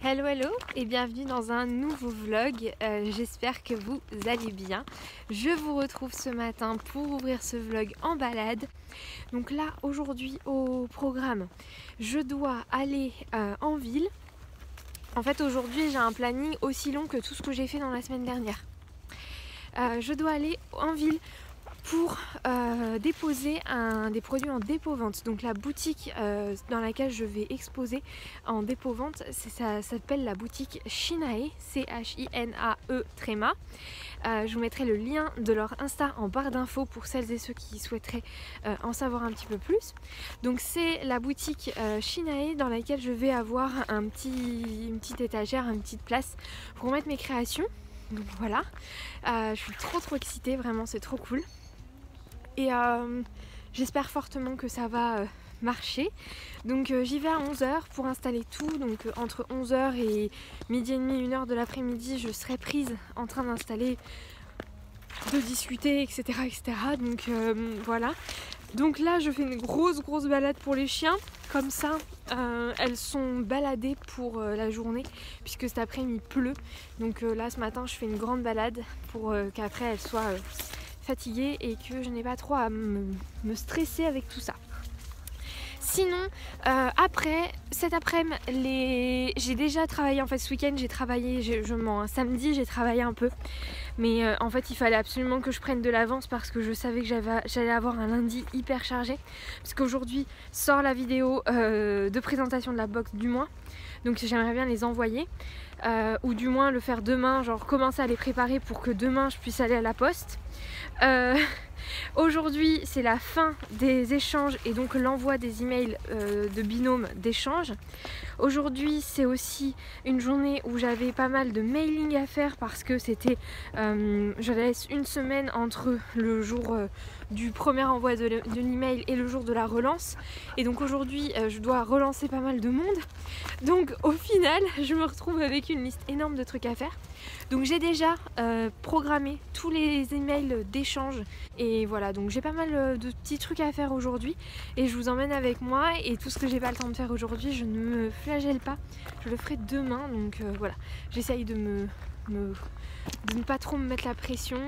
Hello hello et bienvenue dans un nouveau vlog, j'espère que vous allez bien. Je vous retrouve ce matin pour ouvrir ce vlog en balade. Donc là aujourd'hui au programme, je dois aller en ville. En fait aujourd'hui j'ai un planning aussi long que tout ce que j'ai fait dans la semaine dernière. Je dois aller en ville pour déposer des produits en dépôt-vente. Donc la boutique dans laquelle je vais exposer en dépôt-vente, ça s'appelle la boutique Chinae, C-H-I-N-A-E tréma. Je vous mettrai le lien de leur Insta en barre d'infos pour celles et ceux qui souhaiteraient en savoir un petit peu plus. Donc c'est la boutique Chinae dans laquelle je vais avoir une petite étagère, une petite place pour mettre mes créations. Donc voilà, je suis trop excitée, vraiment c'est trop cool. Et j'espère fortement que ça va marcher. Donc j'y vais à 11h pour installer tout. Donc entre 11h et midi et demi, 1h de l'après-midi, je serai prise en train d'installer, de discuter, etc. Donc voilà. Donc là je fais une grosse balade pour les chiens. Comme ça, elles sont baladées pour la journée puisque cet après-midi il pleut. Donc là ce matin je fais une grande balade pour qu'après elles soient fatiguée et que je n'ai pas trop à me stresser avec tout ça. Sinon, après, cet après-midi, j'ai déjà travaillé, en fait ce week-end j'ai travaillé, samedi j'ai travaillé un peu, mais en fait il fallait absolument que je prenne de l'avance parce que je savais que j'allais avoir un lundi hyper chargé, parce qu'aujourd'hui sort la vidéo de présentation de la box du mois, donc j'aimerais bien les envoyer, ou du moins le faire demain, genre commencer à les préparer pour que demain je puisse aller à la poste. Aujourd'hui c'est la fin des échanges et donc l'envoi des emails de binôme d'échange. Aujourd'hui c'est aussi une journée où j'avais pas mal de mailing à faire parce que c'était je laisse une semaine entre le jour du premier envoi de l'email et le jour de la relance, et donc aujourd'hui je dois relancer pas mal de monde, donc au final je me retrouve avec une liste énorme de trucs à faire. Donc j'ai déjà programmé tous les emails d'échange et voilà, donc j'ai pas mal de petits trucs à faire aujourd'hui et je vous emmène avec moi, et tout ce que j'ai pas le temps de faire aujourd'hui je ne me flagelle pas, je le ferai demain. Donc voilà, j'essaye de ne pas trop me mettre la pression.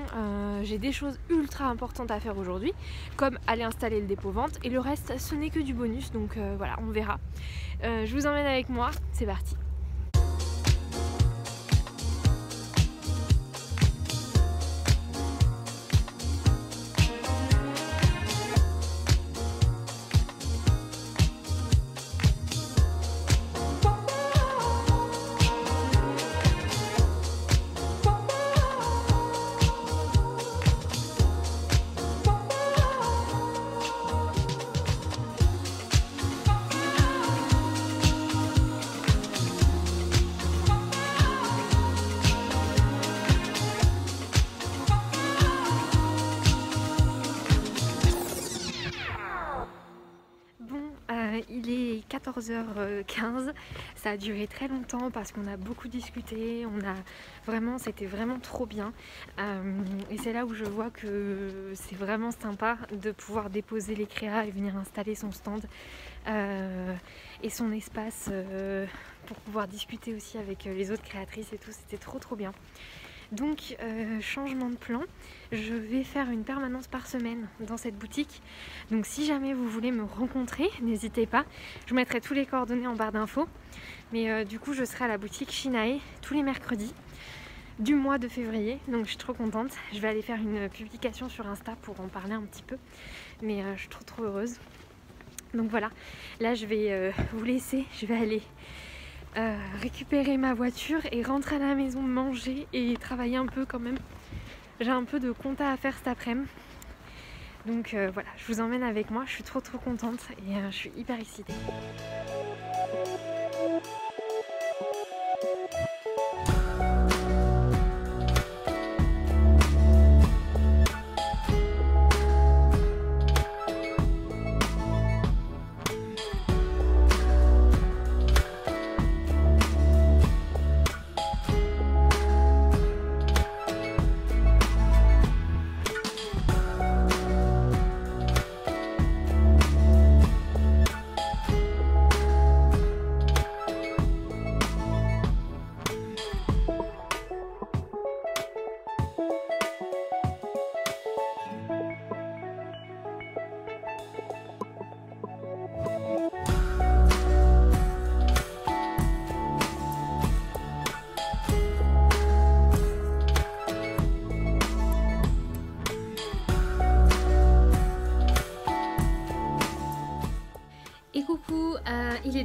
J'ai des choses ultra importantes à faire aujourd'hui, comme aller installer le dépôt-vente, et le reste ce n'est que du bonus, donc voilà, on verra. Je vous emmène avec moi, c'est parti. Il est 14h15, ça a duré très longtemps parce qu'on a beaucoup discuté, c'était vraiment trop bien, et c'est là où je vois que c'est vraiment sympa de pouvoir déposer les créas et venir installer son stand et son espace pour pouvoir discuter aussi avec les autres créatrices et tout, c'était trop bien. Donc changement de plan, je vais faire une permanence par semaine dans cette boutique. Donc si jamais vous voulez me rencontrer, n'hésitez pas. Je vous mettrai tous les coordonnées en barre d'infos. Mais du coup je serai à la boutique Chinae tous les mercredis du mois de février. Donc je suis trop contente. Je vais aller faire une publication sur Insta pour en parler un petit peu. Mais je suis trop heureuse. Donc voilà, là je vais vous laisser, je vais aller récupérer ma voiture et rentrer à la maison, manger et travailler un peu quand même. J'ai un peu de compta à faire cet après-midi. Donc voilà, je vous emmène avec moi, je suis trop contente et je suis hyper excitée.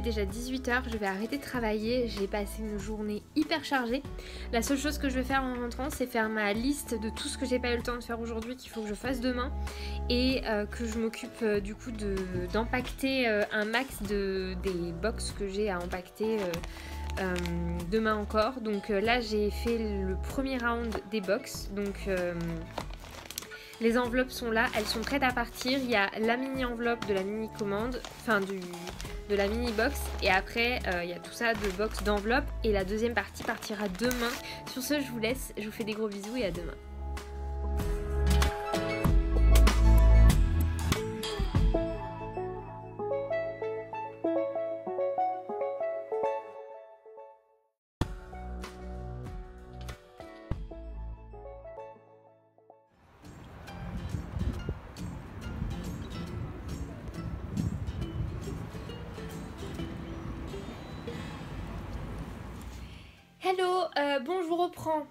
déjà 18 h, je vais arrêter de travailler, j'ai passé une journée hyper chargée. La seule chose que je vais faire en rentrant, c'est faire ma liste de tout ce que j'ai pas eu le temps de faire aujourd'hui, qu'il faut que je fasse demain, et que je m'occupe du coup d'empacter un max des box que j'ai à empacter demain encore. Donc là j'ai fait le premier round des box, donc les enveloppes sont là, elles sont prêtes à partir. Il y a la mini enveloppe de la mini commande, enfin de la mini box, et après il y a tout ça de box d'enveloppe, et la deuxième partie partira demain. Sur ce, je vous laisse, je vous fais des gros bisous et à demain. Hello, bon, je vous reprends.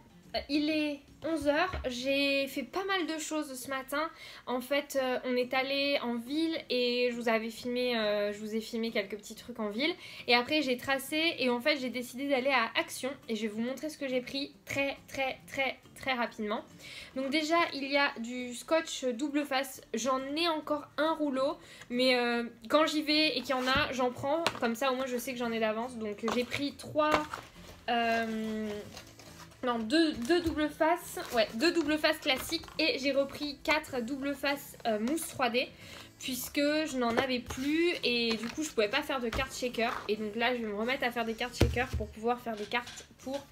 Il est 11 h, j'ai fait pas mal de choses ce matin. En fait, on est allé en ville et je vous ai filmé quelques petits trucs en ville. Et après, j'ai tracé et en fait, j'ai décidé d'aller à Action. Et je vais vous montrer ce que j'ai pris très rapidement. Donc déjà, il y a du scotch double face. J'en ai encore un rouleau. Mais quand j'y vais et qu'il y en a, j'en prends. Comme ça, au moins, je sais que j'en ai d'avance. Donc j'ai pris deux double faces, ouais, 2 double faces classiques, et j'ai repris 4 double faces mousse 3D puisque je n'en avais plus et du coup je pouvais pas faire de carte shaker, et donc là je vais me remettre à faire des cartes shaker pour pouvoir faire des cartes pour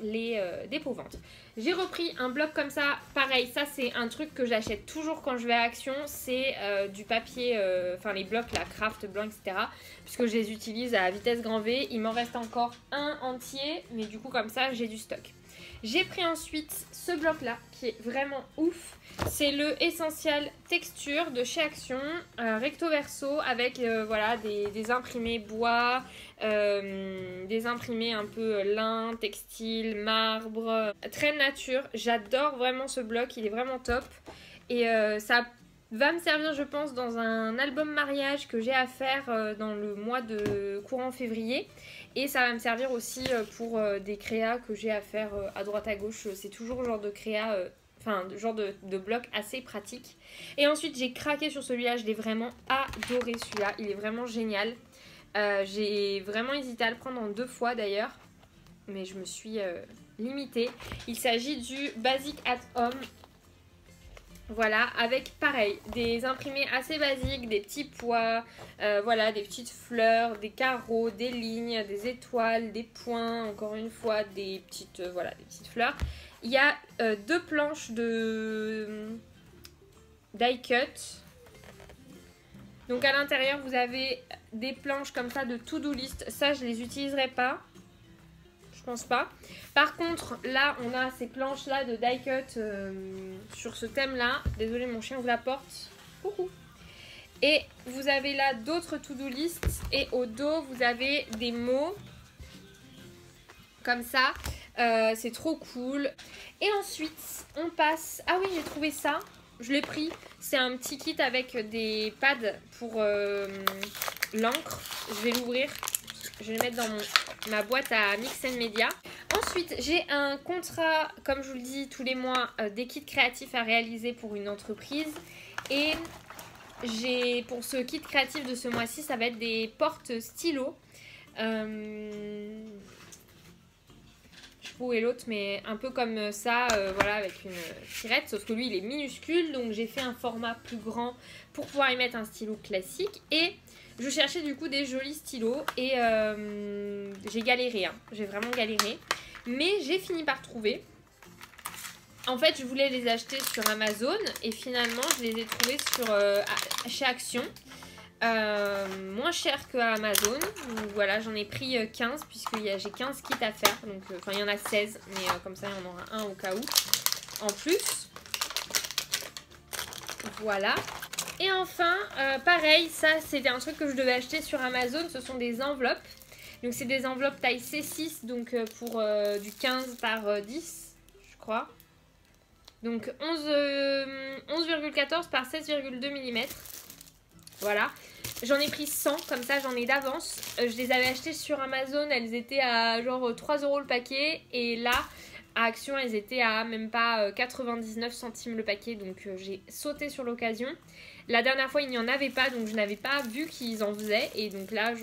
les dépôts-ventes. J'ai repris un bloc comme ça, pareil, ça c'est un truc que j'achète toujours quand je vais à Action, c'est du papier, enfin les blocs là, craft blanc, etc. Puisque je les utilise à vitesse grand V, il m'en reste encore un entier, mais du coup comme ça j'ai du stock. J'ai pris ensuite ce bloc là qui est vraiment ouf, c'est le Essential Texture de chez Action, recto verso, avec voilà, des imprimés bois, des imprimés un peu lin, textile, marbre, très nature. J'adore vraiment ce bloc, il est vraiment top, et ça va me servir, je pense, dans un album mariage que j'ai à faire dans le mois de courant février. Et ça va me servir aussi pour des créas que j'ai à faire à droite à gauche. C'est toujours le genre de créa, genre de bloc assez pratique. Et ensuite, j'ai craqué sur celui-là. Je l'ai vraiment adoré, celui-là. Il est vraiment génial. J'ai vraiment hésité à le prendre en 2 fois d'ailleurs, mais je me suis limitée. Il s'agit du Basic at Home. Voilà, avec pareil, des imprimés assez basiques, des petits pois, voilà, des petites fleurs, des carreaux, des lignes, des étoiles, des points, encore une fois, des petites, voilà, des petites fleurs. Il y a 2 planches de die cut. Donc à l'intérieur, vous avez des planches comme ça de to-do list. Ça, je les utiliserai pas. Je pense pas. Par contre, là, on a ces planches-là de die cut sur ce thème-là. Désolée, mon chien vous la porte. Coucou. Et vous avez là d'autres to-do list. Et au dos, vous avez des mots. Comme ça. C'est trop cool. Et ensuite, on passe... Ah oui, j'ai trouvé ça. Je l'ai pris. C'est un petit kit avec des pads pour l'encre. Je vais l'ouvrir. Je vais le mettre dans ma boîte à Mix & Media. Ensuite, j'ai un contrat, comme je vous le dis, tous les mois, des kits créatifs à réaliser pour une entreprise. Et j'ai, pour ce kit créatif de ce mois-ci, ça va être des portes stylos. Je sais pas où est l'autre, mais un peu comme ça, voilà, avec une tirette. Sauf que lui, il est minuscule, donc j'ai fait un format plus grand pour pouvoir y mettre un stylo classique. Et je cherchais du coup des jolis stylos et j'ai galéré, hein. J'ai vraiment galéré. Mais j'ai fini par trouver. En fait, je voulais les acheter sur Amazon et finalement, je les ai trouvés chez Action. Moins cher qu'à Amazon. Donc voilà, j'en ai pris 15 puisque j'ai 15 kits à faire. Donc, enfin, il y en a 16, mais comme ça, il y en aura un au cas où. En plus. Voilà. Et enfin, pareil, ça c'était un truc que je devais acheter sur Amazon, ce sont des enveloppes. Donc c'est des enveloppes taille C6, donc pour du 15 par 10, je crois. Donc 11,14 par 16,2 mm. Voilà. J'en ai pris 100, comme ça j'en ai d'avance. Je les avais achetées sur Amazon, elles étaient à genre 3 € le paquet. Et là, à Action, elles étaient à même pas 99 centimes le paquet. Donc j'ai sauté sur l'occasion. La dernière fois, il n'y en avait pas, donc je n'avais pas vu qu'ils en faisaient. Et donc là,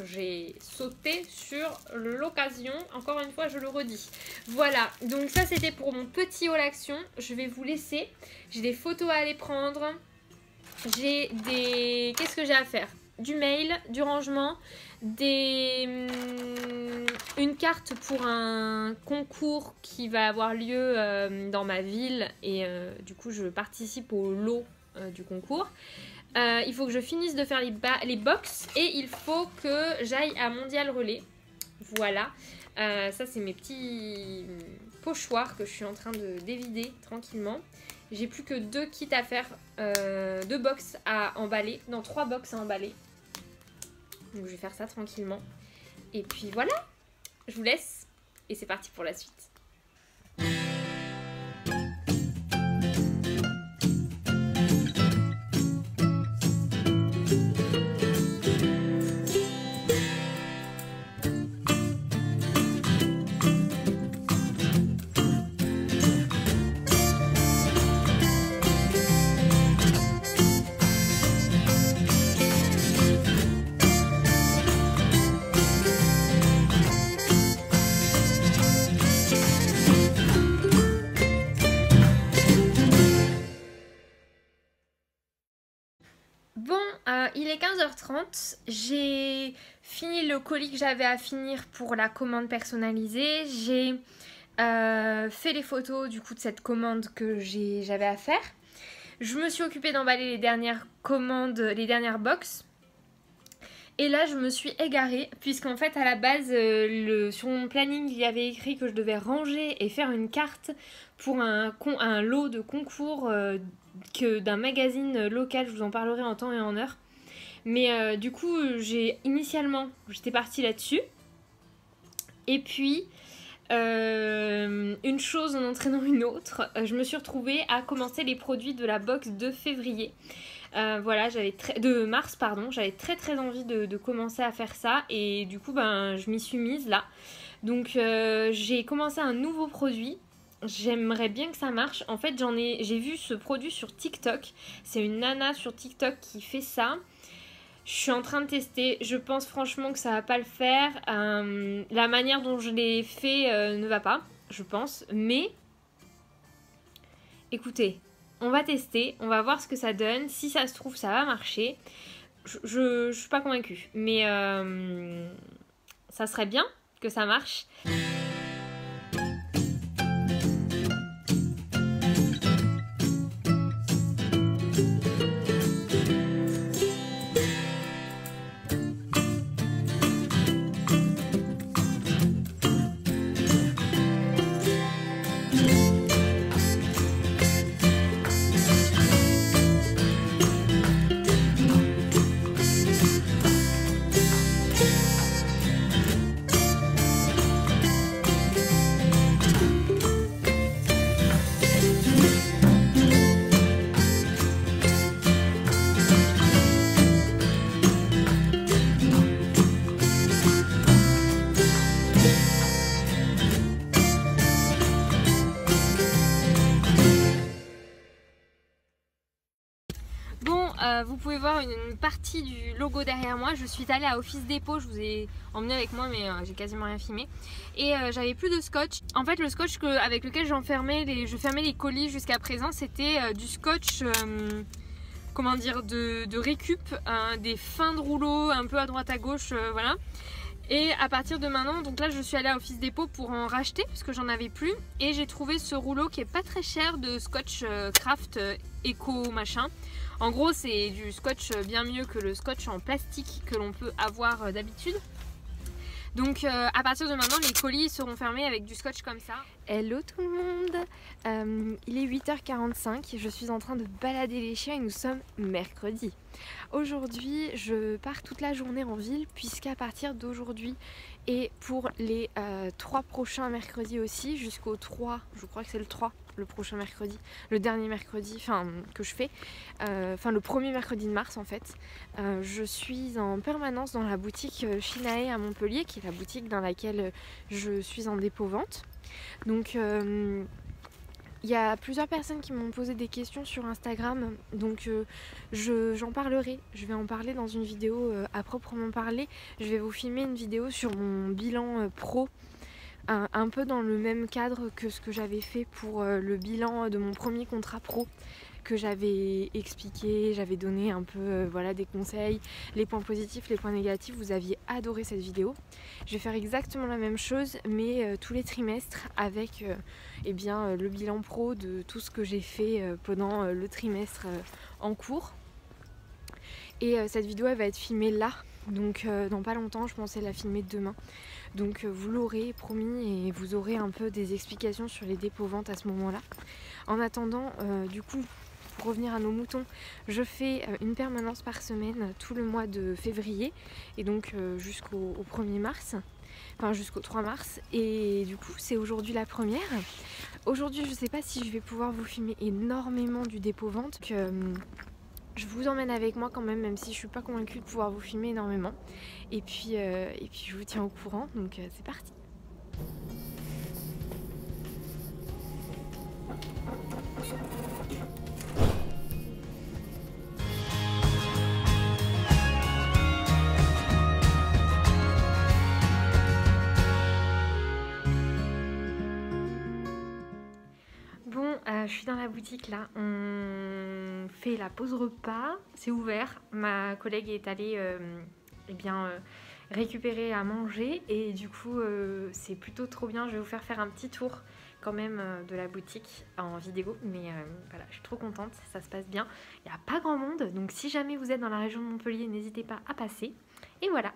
j'ai sauté sur l'occasion. Encore une fois, je le redis. Voilà, donc ça c'était pour mon petit haul Action. Je vais vous laisser. J'ai des photos à aller prendre. J'ai des... Qu'est-ce que j'ai à faire? Du mail, du rangement, une carte pour un concours qui va avoir lieu dans ma ville. Et du coup, je participe au lot du concours. Il faut que je finisse de faire les box et il faut que j'aille à Mondial Relais. Voilà, ça c'est mes petits pochoirs que je suis en train de dévider tranquillement. J'ai plus que 2 kits à faire, 2 box à emballer, non 3 box à emballer. Donc je vais faire ça tranquillement. Et puis voilà, je vous laisse et c'est parti pour la suite. Bon, il est 15h30, j'ai fini le colis que j'avais à finir pour la commande personnalisée, j'ai fait les photos du coup de cette commande que j'avais à faire. Je me suis occupée d'emballer les dernières commandes, les dernières box. Et là je me suis égarée puisqu'en fait à la base sur mon planning il y avait écrit que je devais ranger et faire une carte pour un lot de concours d'un magazine local. Je vous en parlerai en temps et en heure. Mais du coup j'étais partie là-dessus. Et puis une chose en entraînant une autre, je me suis retrouvée à commencer les produits de la box de février. Voilà, de mars pardon, j'avais très envie de commencer à faire ça et du coup je m'y suis mise là. Donc j'ai commencé un nouveau produit. J'aimerais bien que ça marche. En fait j'ai vu ce produit sur TikTok. C'est une nana sur TikTok qui fait ça. Je suis en train de tester. Je pense franchement que ça va pas le faire. La manière dont je l'ai fait ne va pas, je pense. Mais écoutez, on va tester, on va voir ce que ça donne. Si ça se trouve, ça va marcher. Je suis pas convaincue. Mais ça serait bien que ça marche. Vous pouvez voir une partie du logo derrière moi. Je suis allée à Office Dépôt, je vous ai emmené avec moi mais j'ai quasiment rien filmé. Et j'avais plus de scotch. En fait le scotch avec lequel je fermais les colis jusqu'à présent, c'était du scotch comment dire, de récup, des fins de rouleau un peu à droite à gauche, voilà. Et à partir de maintenant, donc là je suis allée à Office Dépôt pour en racheter parce que j'en avais plus. Et j'ai trouvé ce rouleau qui est pas très cher de scotch craft éco machin. En gros c'est du scotch bien mieux que le scotch en plastique que l'on peut avoir d'habitude. Donc à partir de maintenant les colis seront fermés avec du scotch comme ça. Hello tout le monde, il est 8h45, je suis en train de balader les chiens et nous sommes mercredi. Aujourd'hui je pars toute la journée en ville puisqu'à partir d'aujourd'hui et pour les 3 prochains mercredis aussi jusqu'au 3, je crois que c'est le 3 le prochain mercredi, le dernier mercredi que je fais, le premier mercredi de mars en fait. Je suis en permanence dans la boutique Shinae à Montpellier, qui est la boutique dans laquelle je suis en dépôt-vente. Donc il y a plusieurs personnes qui m'ont posé des questions sur Instagram, donc j'en parlerai. Je vais en parler dans une vidéo à proprement parler. Je vais vous filmer une vidéo sur mon bilan pro, un peu dans le même cadre que ce que j'avais fait pour le bilan de mon premier contrat pro, que j'avais expliqué, j'avais donné un peu des conseils, les points positifs, les points négatifs. Vous aviez adoré cette vidéo. Je vais faire exactement la même chose, mais tous les trimestres avec le bilan pro de tout ce que j'ai fait pendant le trimestre en cours. Et cette vidéo elle va être filmée là, donc dans pas longtemps, je pensais la filmer demain. Donc vous l'aurez promis et vous aurez un peu des explications sur les dépôts-ventes à ce moment-là. En attendant, du coup, pour revenir à nos moutons, je fais une permanence par semaine tout le mois de février et donc jusqu'au 1er mars, enfin jusqu'au 3 mars. Et du coup, c'est aujourd'hui la première. Aujourd'hui, je ne sais pas si je vais pouvoir vous filmer énormément du dépôt-vente. Je vous emmène avec moi quand même si je suis pas convaincue de pouvoir vous filmer énormément. Et puis je vous tiens au courant, donc c'est parti. Bon, je suis dans la boutique là, on fait la pause repas, c'est ouvert, ma collègue est allée récupérer à manger et du coup c'est plutôt trop bien. Je vais vous faire un petit tour quand même de la boutique en vidéo, mais voilà, je suis trop contente, ça se passe bien. Il n'y a pas grand monde, donc si jamais vous êtes dans la région de Montpellier, n'hésitez pas à passer. Et voilà.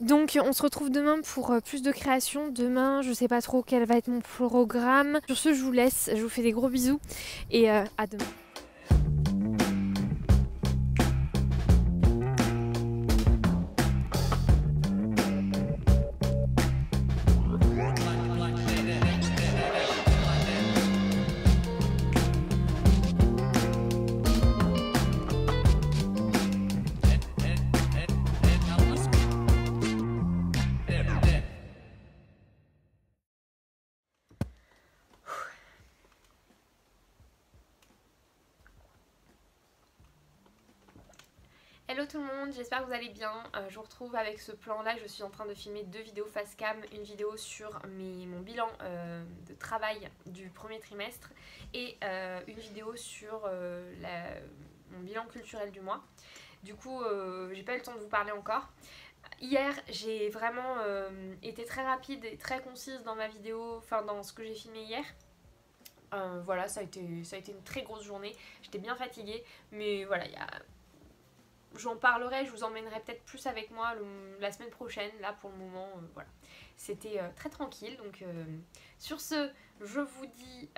Donc on se retrouve demain pour plus de création. Demain, je sais pas trop quel va être mon programme. Sur ce, je vous laisse, je vous fais des gros bisous et à demain. Hello tout le monde, j'espère que vous allez bien. Je vous retrouve avec ce plan là. Je suis en train de filmer 2 vidéos face cam. Une vidéo sur mon bilan de travail du premier trimestre et une vidéo sur mon bilan culturel du mois. Du coup j'ai pas eu le temps de vous parler encore. Hier j'ai vraiment été très rapide et très concise dans ma vidéo, enfin dans ce que j'ai filmé hier. Voilà, ça a été une très grosse journée. J'étais bien fatiguée, mais voilà, j'en parlerai, je vous emmènerai peut-être plus avec moi la semaine prochaine. Là pour le moment, voilà, c'était très tranquille. Donc sur ce, je vous dis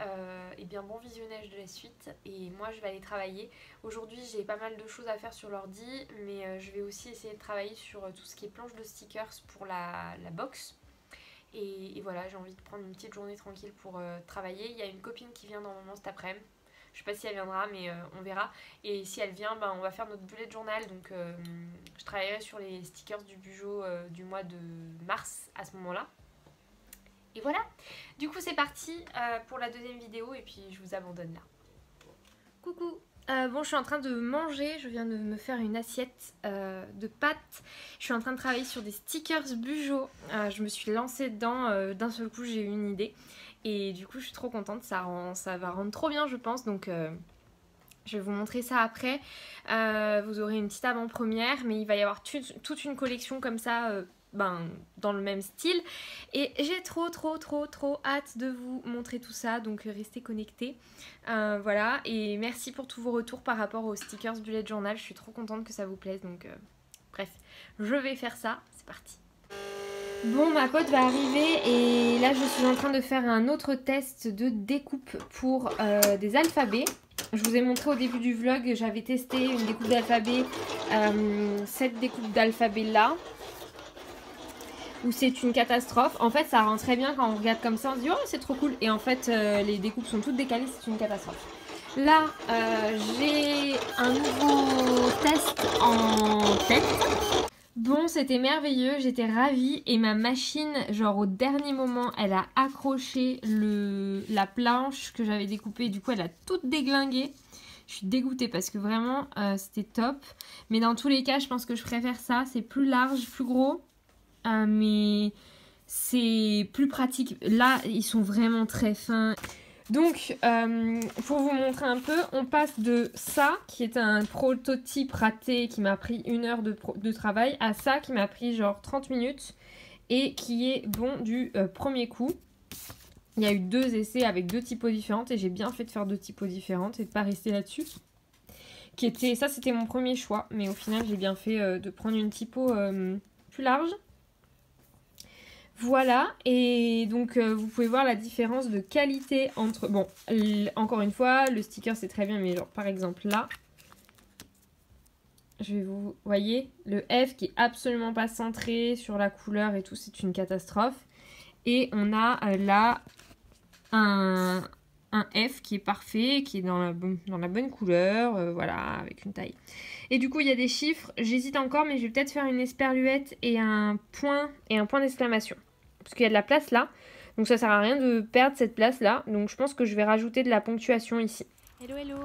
bon visionnage de la suite. Et moi je vais aller travailler. Aujourd'hui j'ai pas mal de choses à faire sur l'ordi, mais je vais aussi essayer de travailler sur tout ce qui est planche de stickers pour la box. Et voilà, j'ai envie de prendre une petite journée tranquille pour travailler. Il y a une copine qui vient normalement cet après-midi. Je sais pas si elle viendra, mais on verra. Et si elle vient, on va faire notre bullet journal. Donc je travaillerai sur les stickers du Bujo du mois de mars à ce moment-là. Et voilà. Du coup c'est parti pour la deuxième vidéo et puis je vous abandonne là. Coucou! Bon, je suis en train de manger, je viens de me faire une assiette de pâtes. Je suis en train de travailler sur des stickers Bujo. Je me suis lancée dedans, d'un seul coup j'ai eu une idée. Et du coup je suis trop contente, ça va rendre trop bien je pense. Donc je vais vous montrer ça après. Vous aurez une petite avant-première, mais il va y avoir toute une collection comme ça, dans le même style. Et j'ai trop hâte de vous montrer tout ça, donc restez connectés. Voilà, et merci pour tous vos retours par rapport aux stickers Bullet Journal. Je suis trop contente que ça vous plaise, donc bref, je vais faire ça. C'est parti. Bon, ma pote va arriver et là je suis en train de faire un autre test de découpe pour des alphabets. Je vous ai montré au début du vlog, j'avais testé une découpe d'alphabet, cette découpe d'alphabet là, où c'est une catastrophe. En fait ça rend très bien quand on regarde comme ça, on se dit oh c'est trop cool, et en fait les découpes sont toutes décalées, c'est une catastrophe. Là j'ai un nouveau test en tête. Bon, c'était merveilleux, j'étais ravie et ma machine, genre au dernier moment, elle a accroché la planche que j'avais découpée, du coup elle a toute déglingué. Je suis dégoûtée parce que vraiment c'était top. Mais dans tous les cas, je pense que je préfère ça, c'est plus large, plus gros, mais c'est plus pratique. Là, ils sont vraiment très fins. Donc, pour vous montrer un peu, on passe de ça, qui est un prototype raté qui m'a pris 1 heure de travail, à ça qui m'a pris genre 30 minutes et qui est bon du premier coup. Il y a eu 2 essais avec 2 typos différentes et j'ai bien fait de faire 2 typos différentes et de ne pas rester là-dessus. Ça, c'était mon premier choix, mais au final, j'ai bien fait de prendre une typo plus large. Voilà, et donc vous pouvez voir la différence de qualité entre... Bon, encore une fois, le sticker c'est très bien, mais genre par exemple là, vous voyez, le F qui est absolument pas centré sur la couleur et tout, c'est une catastrophe. Et on a là un F qui est parfait, qui est dans la bonne couleur, voilà, avec une taille. Et du coup, il y a des chiffres, j'hésite encore, mais je vais peut-être faire une esperluette et un point d'exclamation. Parce qu'il y a de la place là, donc ça sert à rien de perdre cette place là. Donc je pense que je vais rajouter de la ponctuation ici. Hello,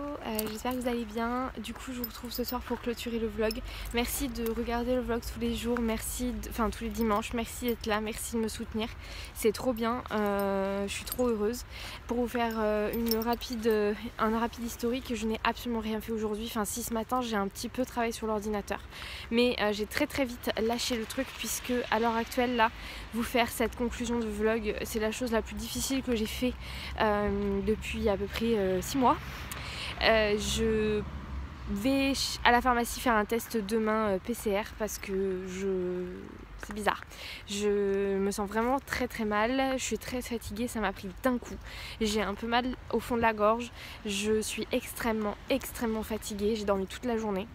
j'espère que vous allez bien. Du coup, je vous retrouve ce soir pour clôturer le vlog. Merci de regarder le vlog tous les jours, tous les dimanches. Merci d'être là, merci de me soutenir. C'est trop bien, je suis trop heureuse. Pour vous faire un rapide historique, je n'ai absolument rien fait aujourd'hui. Enfin, si ce matin, j'ai un petit peu travaillé sur l'ordinateur. Mais j'ai très vite lâché le truc puisque à l'heure actuelle, là, vous faire cette conclusion de vlog, c'est la chose la plus difficile que j'ai fait depuis à peu près 6 mois. Je vais à la pharmacie faire un test demain PCR parce que c'est bizarre. Je me sens vraiment très mal, je suis très fatiguée, ça m'a pris d'un coup. J'ai un peu mal au fond de la gorge, je suis extrêmement fatiguée, j'ai dormi toute la journée.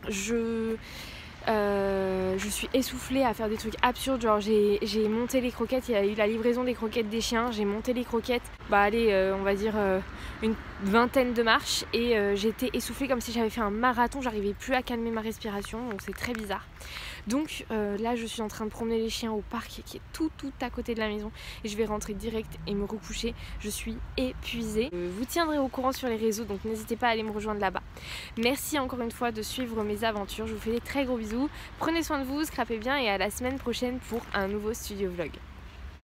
Je suis essoufflée à faire des trucs absurdes, genre j'ai monté les croquettes, il y a eu la livraison des croquettes des chiens, j'ai monté les croquettes, on va dire une 20aine de marches et j'étais essoufflée comme si j'avais fait un marathon, j'arrivais plus à calmer ma respiration, donc c'est très bizarre. Donc là je suis en train de promener les chiens au parc qui est tout à côté de la maison et je vais rentrer direct et me recoucher, je suis épuisée. Vous tiendrez au courant sur les réseaux, donc n'hésitez pas à aller me rejoindre là-bas. Merci encore une fois de suivre mes aventures, je vous fais des très gros bisous, prenez soin de vous, scrapez bien et à la semaine prochaine pour un nouveau studio vlog.